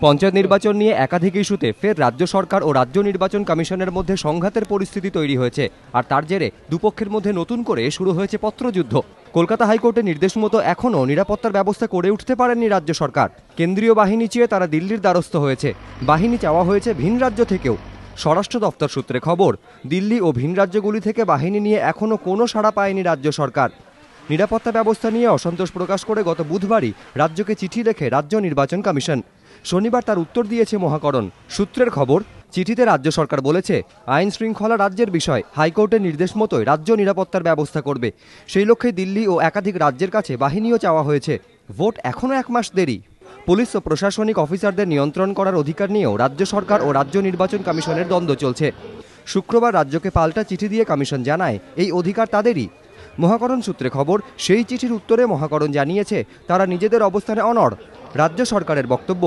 পঞ্চায়েত নির্বাচন নিয়ে একাধিক ইস্যুতে ফের রাজ্য সরকার ও রাজ্য নির্বাচন কমিশনের মধ্যে সংঘাতের পরিস্থিতি তৈরি হয়েছে। আর তার জেরে দুপক্ষের মধ্যে নতুন করে শুরু হয়েছে পত্রযুদ্ধ। কলকাতা হাইকোর্টের নির্দেশ মতো এখনও নিরাপত্তার ব্যবস্থা করে উঠতে পারেনি রাজ্য সরকার। কেন্দ্রীয় বাহিনী চেয়ে তারা দিল্লির দ্বারস্থ হয়েছে। বাহিনী চাওয়া হয়েছে ভিন রাজ্য থেকেও। স্বরাষ্ট্র দপ্তর সূত্রে খবর, দিল্লি ও ভিন রাজ্যগুলি থেকে বাহিনী নিয়ে এখনও কোনো সাড়া পায়নি রাজ্য সরকার। নিরাপত্তা ব্যবস্থা নিয়ে অসন্তোষ প্রকাশ করে গত বুধবারই রাজ্যকে চিঠি লেখে রাজ্য নির্বাচন কমিশন। শনিবার তার উত্তর দিয়েছে মহাকরণ। সূত্রের খবর, চিঠিতে রাজ্য সরকার বলেছে, আইন শৃঙ্খলা রাজ্যের বিষয়, হাইকোর্টের নির্দেশ মতোই রাজ্য নিরাপত্তার ব্যবস্থা করবে। সেই লক্ষ্যে দিল্লি ও একাধিক রাজ্যের কাছে বাহিনীও চাওয়া হয়েছে। ভোট এখনও 1 মাস দেরি। পুলিশ ও প্রশাসনিক অফিসারদের নিয়ন্ত্রণ করার অধিকার নিয়েও রাজ্য সরকার ও রাজ্য নির্বাচন কমিশনের দ্বন্দ্ব চলছে। শুক্রবার রাজ্যকে পাল্টা চিঠি দিয়ে কমিশন জানায় এই অধিকার তাদেরই। মহাকরণ সূত্রে খবর, সেই চিঠির উত্তরে মহাকরণ জানিয়েছে তারা নিজেদের অবস্থানে অনড়। রাজ্য সরকারের বক্তব্য,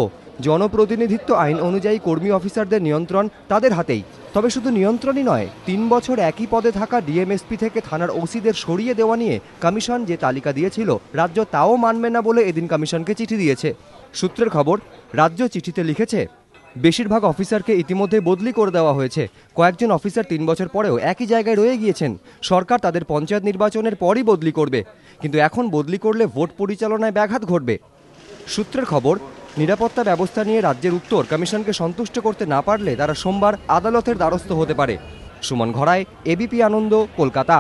জনপ্রতিনিধিত্ব আইন অনুযায়ী কর্মী অফিসারদের নিয়ন্ত্রণ তাদের হাতেই। তবে শুধু নিয়ন্ত্রণই নয়, 3 বছর একই পদে থাকা ডিএমএসপি থেকে থানার ওসিদের সরিয়ে দেওয়া নিয়ে কমিশন যে তালিকা দিয়েছিল রাজ্য তাও মানবে না বলে এদিন কমিশনকে চিঠি দিয়েছে। সূত্রের খবর, রাজ্য চিঠিতে লিখেছে, বেশিরভাগ অফিসারকে ইতিমধ্যে বদলি করে দেওয়া হয়েছে। কয়েকজন অফিসার 3 বছর পরেও একই জায়গায় রয়ে গিয়েছেন। সরকার তাদের পঞ্চায়েত নির্বাচনের পরই বদলি করবে, কিন্তু এখন বদলি করলে ভোট পরিচালনায় ব্যাঘাত ঘটবে। সূত্রের খবর, নিরাপত্তা ব্যবস্থা নিয়ে রাজ্যের উত্তর কমিশনকে সন্তুষ্ট করতে না পারলে তারা সোমবার আদালতের দ্বারস্থ হতে পারে। সুমন ঘড়াই, এবিপি আনন্দ, কলকাতা।